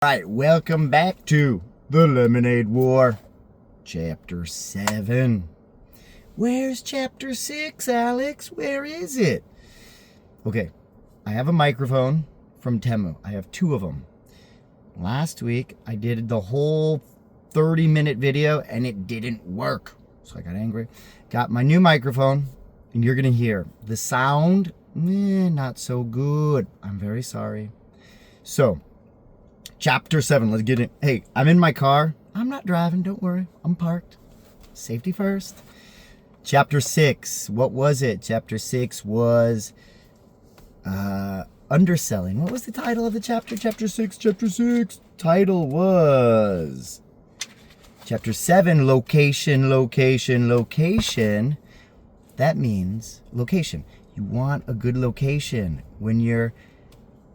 Alright, welcome back to The Lemonade War, Chapter 7. Where's Chapter 6, Alex? Where is it? Okay, I have a microphone from Temu. I have two of them. Last week, I did the whole 30-minute video, and it didn't work. So I got angry. Got my new microphone, and you're going to hear the sound, not so good. I'm very sorry. So, Chapter 7, let's get in. Hey, I'm in my car. I'm not driving, don't worry. I'm parked. Safety first. Chapter 6, what was it? Chapter 6 was underselling. What was the title of the chapter? Chapter 6. Title was Chapter 7, location. That means location. You want a good location when you're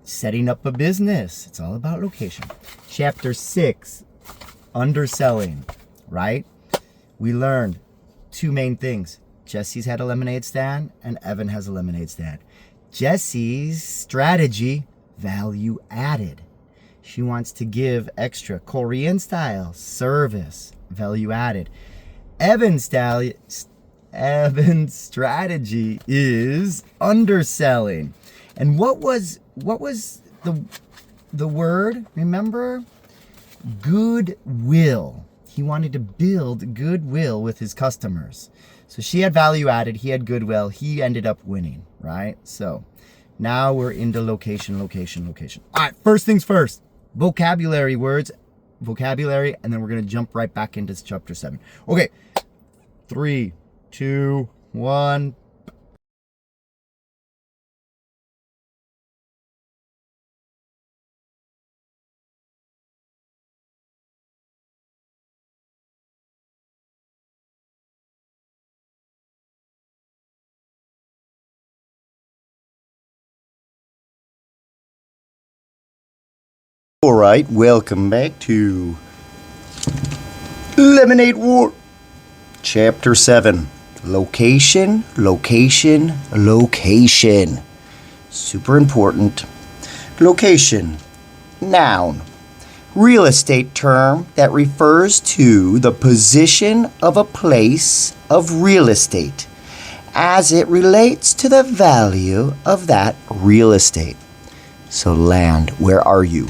setting up a business. It's all about location. Chapter 6, underselling, right? We learned two main things. Jesse's had a lemonade stand and Evan has a lemonade stand. Jesse's strategy, value added. She wants to give extra Korean style service, value added. Evan's strategy is underselling. And what was the word? Remember? Goodwill. He wanted to build goodwill with his customers. So she had value added, he had goodwill, he ended up winning, right? So now we're into location. All right, first things first. Vocabulary, and then we're going to jump right back into chapter 7. Okay, 3, 2, 1. All right, welcome back to Lemonade War, Chapter 7. Location. Super important. Location. Noun. Real estate term that refers to the position of a place of real estate as it relates to the value of that real estate. So land, where are you?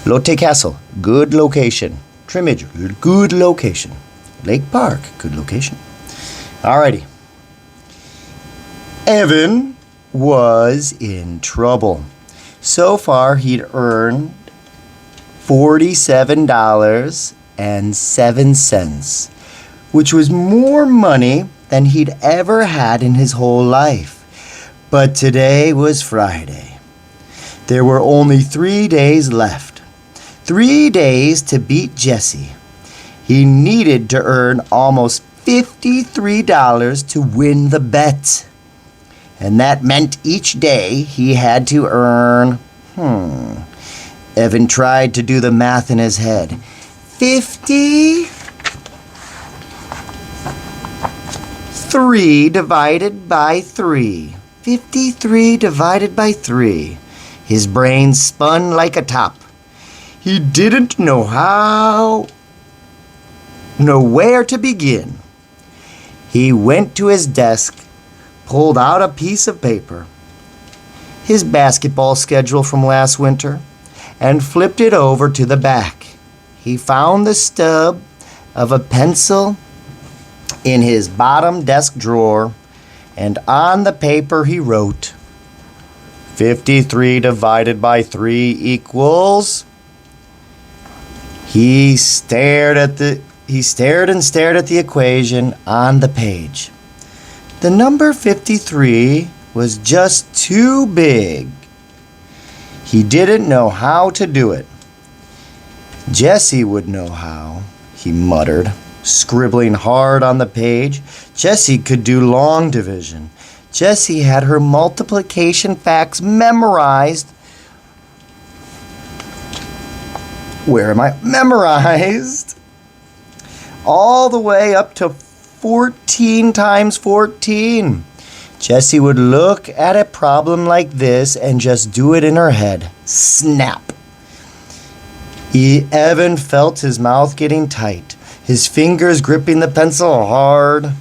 Lotte Castle, good location. Trimmage, good location. Lake Park, good location. Alrighty. Evan was in trouble. So far, he'd earned $47.07, which was more money than he'd ever had in his whole life. But today was Friday. There were only 3 days left. 3 days to beat Jesse. He needed to earn almost $53 to win the bet. And that meant each day he had to earn, Evan tried to do the math in his head. 53 divided by 3. 53 divided by 3. His brain spun like a top. He didn't know where to begin. He went to his desk, pulled out a piece of paper, his basketball schedule from last winter, and flipped it over to the back. He found the stub of a pencil in his bottom desk drawer, and on the paper he wrote, 53 divided by 3 equals... He stared and stared at the equation on the page. The number 53 was just too big. He didn't know how to do it. Jesse would know how, he muttered, scribbling hard on the page. Jesse could do long division. Jesse had her multiplication facts memorized. Memorized all the way up to 14 times 14. Jessie would look at a problem like this and just do it in her head. Snap. Evan felt his mouth getting tight, his fingers gripping the pencil hard.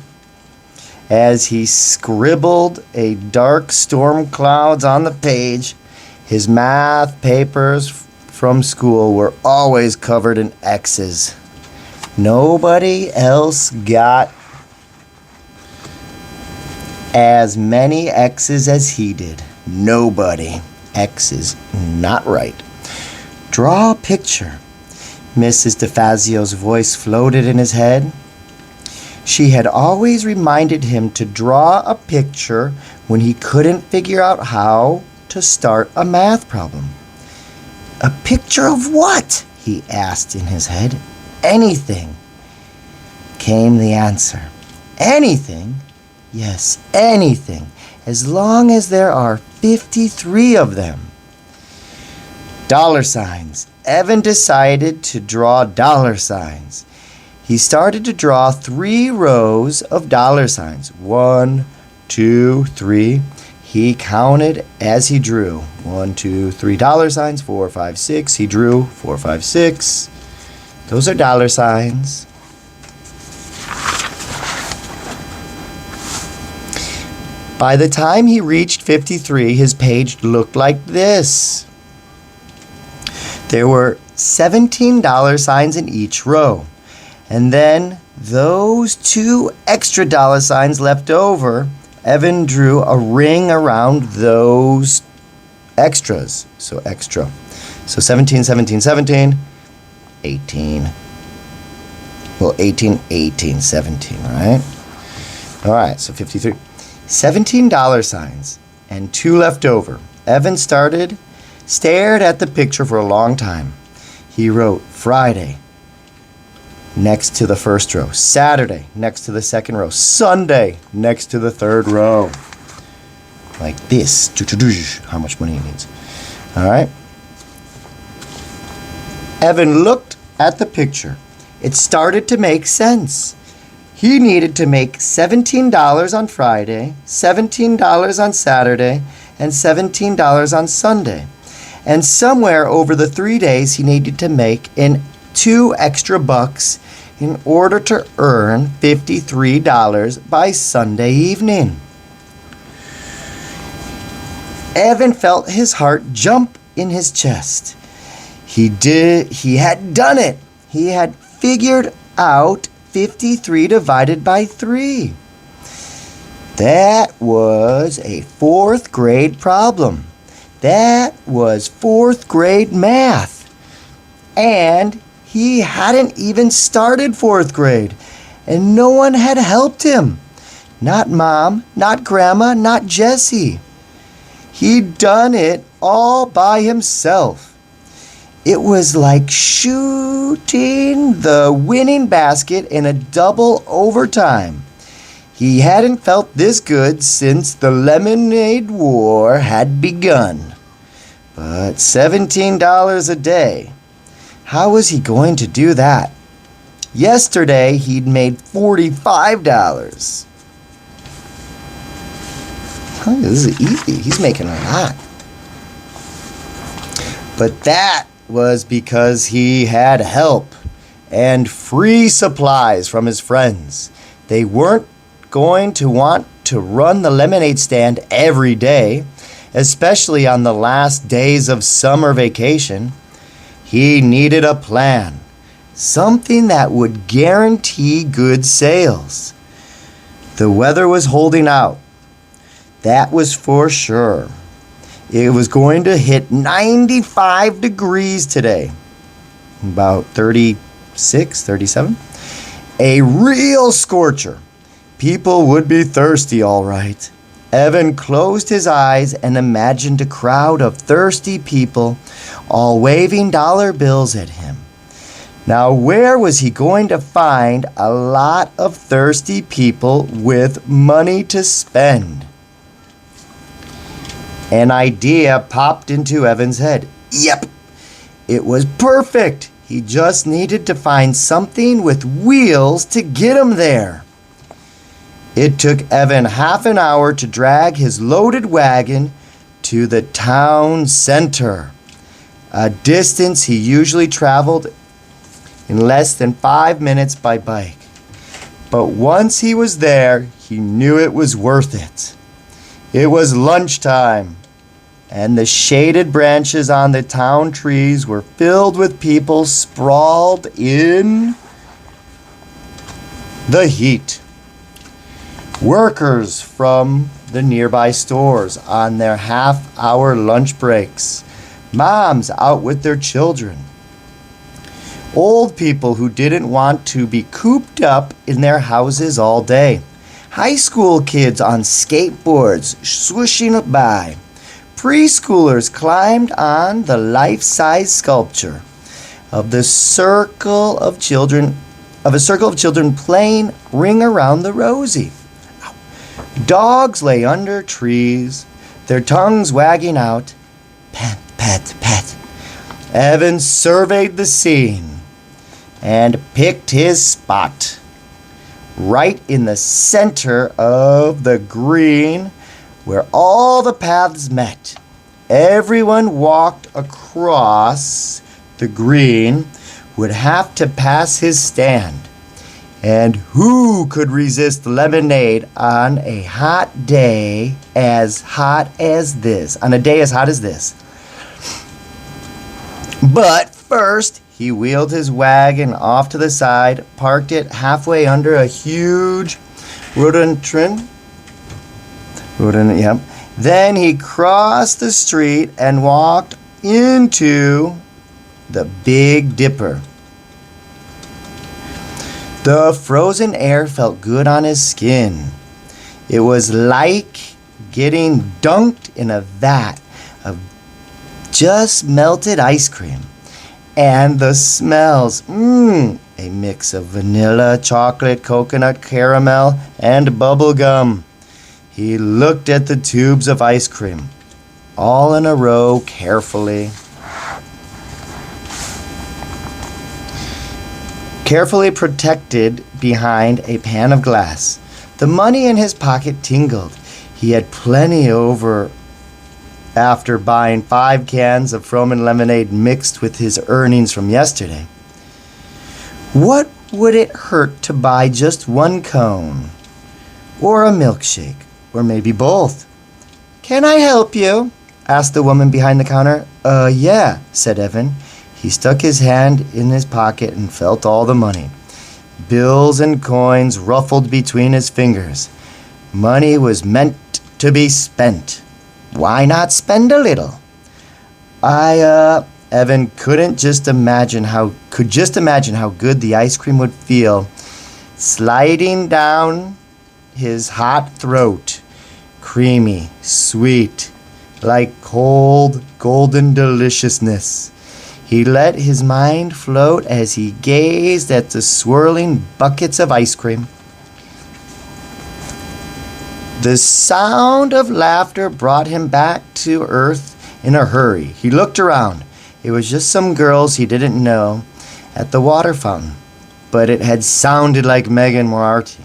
As he scribbled a dark storm clouds on the page, his math papers from school were always covered in X's. Nobody else got as many X's as he did. Nobody. X's not right. Draw a picture. Mrs. DeFazio's voice floated in his head. She had always reminded him to draw a picture when he couldn't figure out how to start a math problem. A picture of what? He asked in his head. Anything. Came the answer. Anything? Yes, anything, as long as there are 53 of them. Dollar signs. Evan decided to draw dollar signs. He started to draw 3 rows of dollar signs. 1, 2, 3. He counted as he drew. 1, 2, 3 dollar signs. 4, 5, 6. He drew 4, 5, 6. Those are dollar signs. By the time he reached 53, his page looked like this. There were 17 dollar signs in each row. And then those 2 extra dollar signs left over, Evan drew a ring around those extras. So extra. So 17, 17, 17, 18. Well, 18, 18, 17, right? All right, so 53. 17 dollar signs and 2 left over. Evan stared at the picture for a long time. He wrote Friday next to the first row, Saturday next to the second row, Sunday next to the third row. Like this. How much money he needs. All right. Evan looked at the picture. It started to make sense. He needed to make $17 on Friday, $17 on Saturday, and $17 on Sunday. And somewhere over the 3 days, he needed to make in 2 extra bucks in order to earn $53 by Sunday evening. Evan felt his heart jump in his chest. He had done it. He had figured out 53 divided by 3. That was a 4th grade problem. That was 4th grade math. And he hadn't even started 4th grade. And no one had helped him. Not Mom, not Grandma, not Jessie. He'd done it all by himself. It was like shooting the winning basket in a double overtime. He hadn't felt this good since the Lemonade War had begun. But $17 a day. How was he going to do that? Yesterday, he'd made $45. This is easy. He's making a lot. But that was because he had help and free supplies from his friends. They weren't going to want to run the lemonade stand every day, especially on the last days of summer vacation. He needed a plan, something that would guarantee good sales. The weather was holding out. That was for sure. It was going to hit 95 degrees today. About 36, 37. A real scorcher. People would be thirsty, all right. Evan closed his eyes and imagined a crowd of thirsty people all waving dollar bills at him. Now, where was he going to find a lot of thirsty people with money to spend? An idea popped into Evan's head. Yep, it was perfect. He just needed to find something with wheels to get him there. It took Evan half an hour to drag his loaded wagon to the town center. a distance he usually traveled in less than 5 minutes by bike. But once he was there, he knew it was worth it. It was lunchtime, and the shaded branches on the town trees were filled with people sprawled in the heat. Workers from the nearby stores on their half-hour lunch breaks. Moms out with their children. Old people who didn't want to be cooped up in their houses all day. High school kids on skateboards swooshing by. Preschoolers climbed on the life-size sculpture of a circle of children playing Ring Around the Rosie. Dogs lay under trees, their tongues wagging out, pet, pet, pet. Evan surveyed the scene and picked his spot, right in the center of the green where all the paths met. Everyone walked across the green would have to pass his stand. And who could resist lemonade on a hot day as hot as this? On a day as hot as this. But first, he wheeled his wagon off to the side, parked it halfway under a huge rhododendron. Yep. Then he crossed the street and walked into the Big Dipper. The frozen air felt good on his skin. It was like getting dunked in a vat of just melted ice cream. And the smells, a mix of vanilla, chocolate, coconut, caramel, and bubble gum. He looked at the tubes of ice cream, all in a row carefully. Carefully protected behind a pan of glass. The money in his pocket tingled. He had plenty over after buying 5 cans of Froman lemonade mixed with his earnings from yesterday. What would it hurt to buy just 1 cone? Or a milkshake? Or maybe both? "Can I help you?" asked the woman behind the counter. Yeah," said Evan. He stuck his hand in his pocket and felt all the money. Bills and coins ruffled between his fingers. Money was meant to be spent. Why not spend a little? Evan could just imagine how good the ice cream would feel sliding down his hot throat. Creamy, sweet, like cold, golden deliciousness. He let his mind float as he gazed at the swirling buckets of ice cream. The sound of laughter brought him back to earth in a hurry. He looked around. It was just some girls he didn't know at the water fountain, but it had sounded like Megan Moriarty.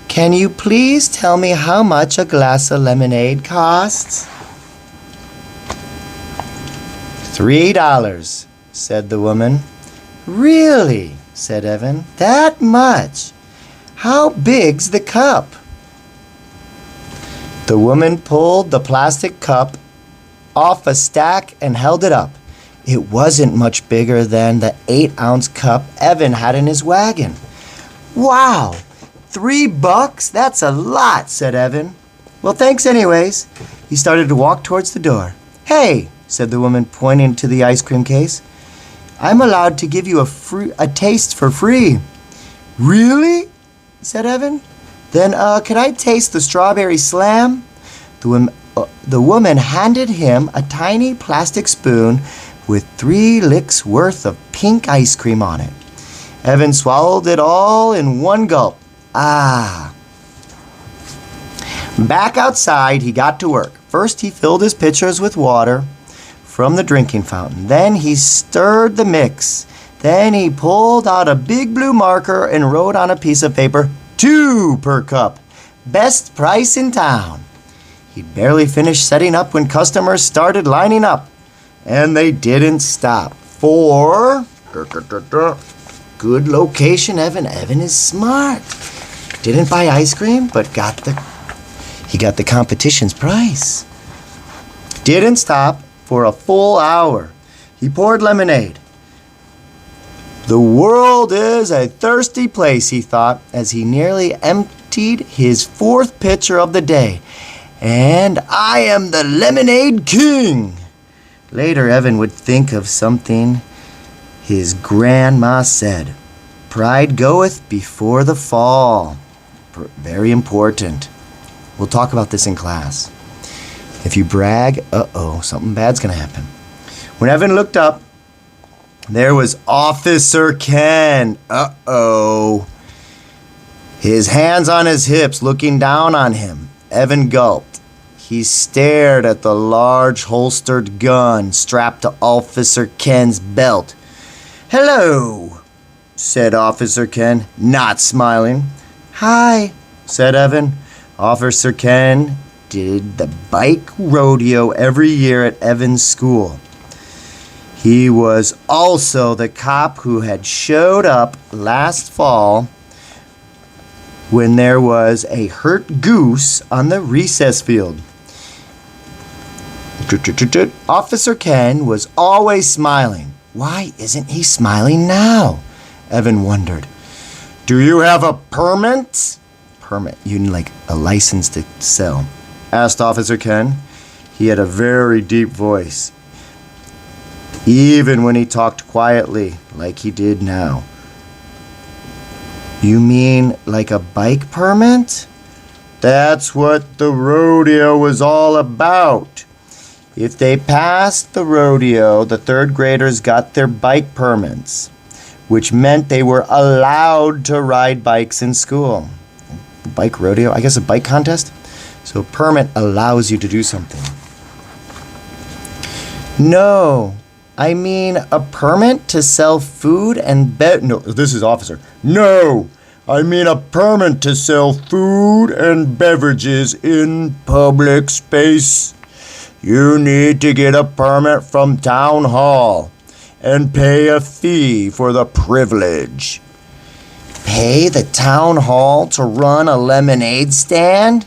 "Can you please tell me how much a glass of lemonade costs?" $3, said the woman. "Really?" said Evan. "That much? How big's the cup?" The woman pulled the plastic cup off a stack and held it up. It wasn't much bigger than the 8-ounce cup Evan had in his wagon. "Wow, $3? That's a lot," said Evan. "Well, thanks anyways." He started to walk towards the door. "Hey," said the woman, pointing to the ice cream case. "I'm allowed to give you a taste for free." "Really?" said Evan. "Then, can I taste the strawberry slam?" The woman handed him a tiny plastic spoon with 3 licks worth of pink ice cream on it. Evan swallowed it all in one gulp. Ah. Back outside, he got to work. First, he filled his pitchers with water from the drinking fountain. Then he stirred the mix. Then he pulled out a big blue marker and wrote on a piece of paper, 2 per cup. Best price in town. He'd barely finished setting up when customers started lining up. and they didn't stop for good location, Evan. Evan is smart. Didn't buy ice cream, but he got the competition's prize. Didn't stop for a full hour. He poured lemonade. The world is a thirsty place, he thought, as he nearly emptied his fourth pitcher of the day. And I am the Lemonade King. Later, Evan would think of something his grandma said. Pride goeth before the fall. Very important. We'll talk about this in class. If you brag, something bad's going to happen. When Evan looked up, there was Officer Ken. His hands on his hips, looking down on him. Evan gulped. He stared at the large holstered gun strapped to Officer Ken's belt. "Hello," said Officer Ken, not smiling. "Hi," said Evan. Officer Ken did the bike rodeo every year at Evan's school. He was also the cop who had showed up last fall when there was a hurt goose on the recess field. Officer Ken was always smiling. Why isn't he smiling now? Evan wondered. "Do you have a permit?" Permit, you need like a license to sell, asked Officer Ken. He had a very deep voice, even when he talked quietly like he did now. "You mean like a bike permit?" That's what the rodeo was all about. If they passed the rodeo, the third graders got their bike permits, which meant they were allowed to ride bikes in school. Bike rodeo, I guess a bike contest? So permit allows you to do something. "No, I mean a permit to sell food and No, this is officer. "No, I mean a permit to sell food and beverages in public space. You need to get a permit from town hall and pay a fee for the privilege." Pay the town hall to run a lemonade stand?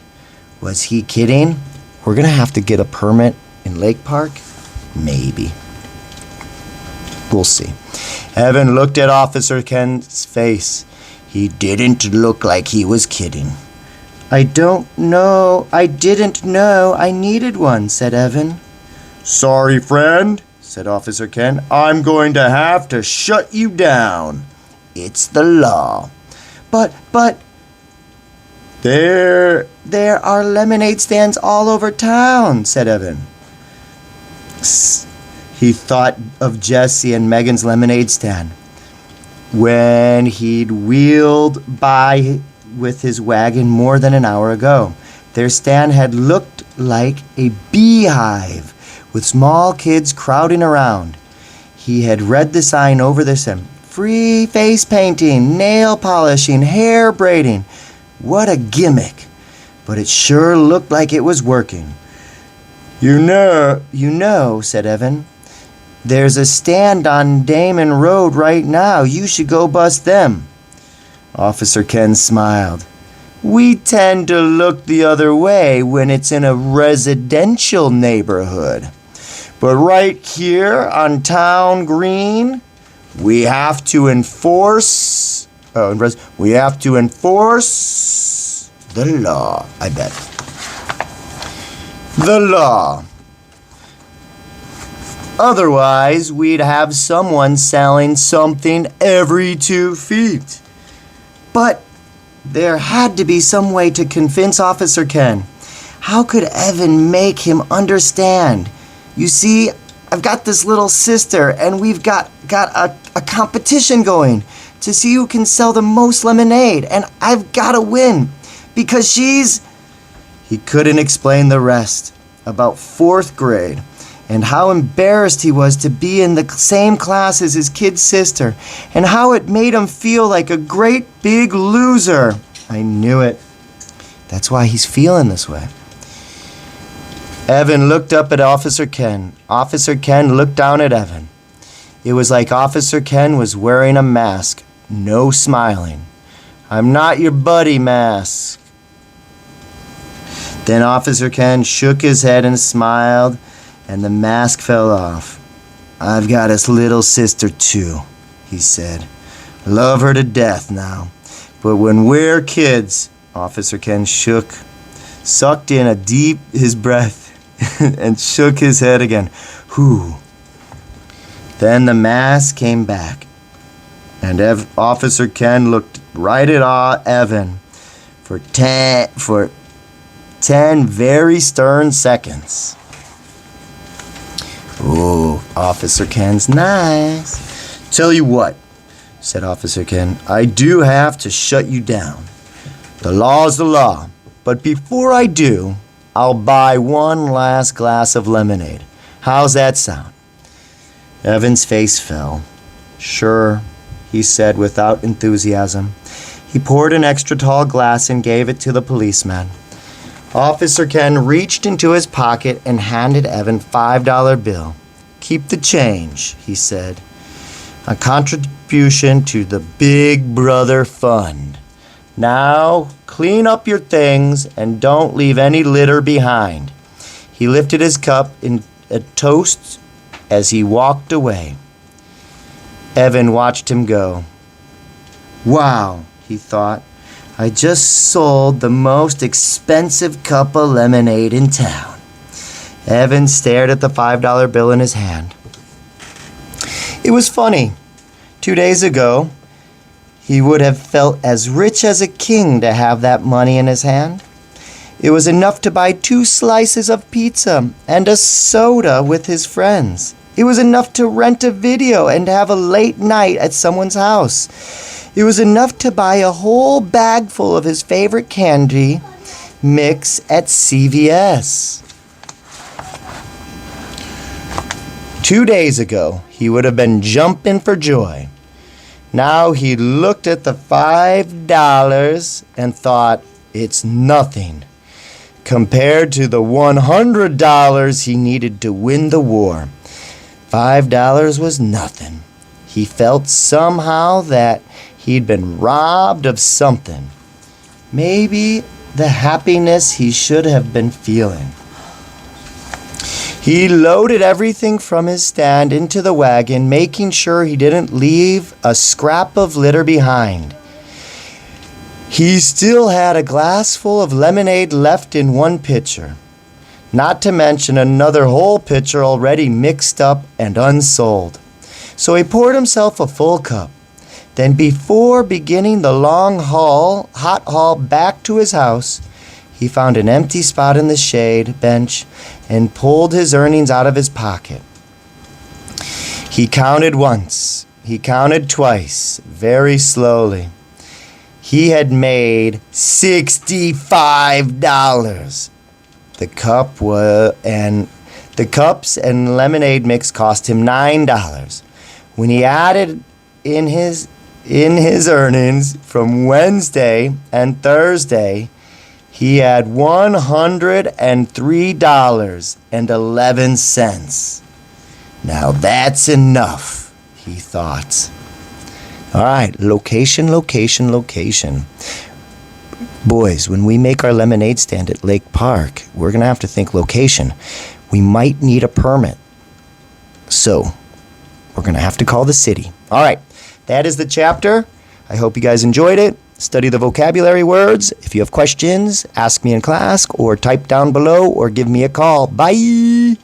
Was he kidding? We're going to have to get a permit in Lake Park? Maybe. We'll see. Evan looked at Officer Ken's face. He didn't look like he was kidding. I didn't know I needed one, said Evan. Sorry, friend, said Officer Ken. I'm going to have to shut you down. It's the law. But there are lemonade stands all over town, said Evan. He thought of Jesse and Megan's lemonade stand when he'd wheeled by with his wagon more than an hour ago. Their stand had looked like a beehive with small kids crowding around. He had read the sign over the sign. Free face painting, nail polishing, hair braiding. What a gimmick. But it sure looked like it was working. You know, said Evan. There's a stand on Damon Road right now. You should go bust them. Officer Ken smiled. We tend to look the other way when it's in a residential neighborhood. But right here on Town Green, we have to enforce the law, I bet. The law. Otherwise, we'd have someone selling something every 2 feet. But there had to be some way to convince Officer Ken. How could Evan make him understand? You see, I've got this little sister, and we've got a competition going to see who can sell the most lemonade, and I've got to win because she's... He couldn't explain the rest about 4th grade and how embarrassed he was to be in the same class as his kid sister and how it made him feel like a great big loser. I knew it. That's why he's feeling this way. Evan looked up at Officer Ken. Officer Ken looked down at Evan. It was like Officer Ken was wearing a mask. No smiling. I'm not your buddy mask. Then Officer Ken shook his head and smiled, and the mask fell off. I've got a little sister too, he said. Love her to death now. But when we're kids, Officer Ken sucked in his breath and shook his head again. Whew. Then the mask came back, and Officer Ken looked right at Evan for 10 very stern seconds. Oh, Officer Ken's nice. Tell you what, said Officer Ken, I do have to shut you down. The law's the law, but before I do, I'll buy one last glass of lemonade. How's that sound? Evan's face fell. Sure, he said without enthusiasm. He poured an extra tall glass and gave it to the policeman. Officer Ken reached into his pocket and handed Evan a $5 bill. Keep the change, he said. A contribution to the Big Brother Fund. Now, clean up your things and don't leave any litter behind. He lifted his cup in a toast as he walked away. Evan watched him go. Wow, he thought. I just sold the most expensive cup of lemonade in town. Evan stared at the $5 bill in his hand. It was funny. 2 days ago, he would have felt as rich as a king to have that money in his hand. It was enough to buy 2 slices of pizza and a soda with his friends. It was enough to rent a video and have a late night at someone's house. It was enough to buy a whole bag full of his favorite candy mix at CVS. 2 days ago, he would have been jumping for joy. Now he looked at the $5 and thought, it's nothing compared to the $100 he needed to win the war. $5 was nothing. He felt somehow that he'd been robbed of something. Maybe the happiness he should have been feeling. He loaded everything from his stand into the wagon, making sure he didn't leave a scrap of litter behind. He still had a glass full of lemonade left in one pitcher, not to mention another whole pitcher already mixed up and unsold. So he poured himself a full cup. Then before beginning the long hot haul back to his house, he found an empty spot in the shade bench and pulled his earnings out of his pocket. He counted once. He counted twice, very slowly. He had made $65. The cups and lemonade mix cost him $9. When he added in his earnings from Wednesday and Thursday, he had $103.11. Now that's enough, he thought. All right, location. Boys, when we make our lemonade stand at Lake Park, we're going to have to think location. We might need a permit. So, we're going to have to call the city. All right, that is the chapter. I hope you guys enjoyed it. Study the vocabulary words. If you have questions, ask me in class or type down below or give me a call. Bye.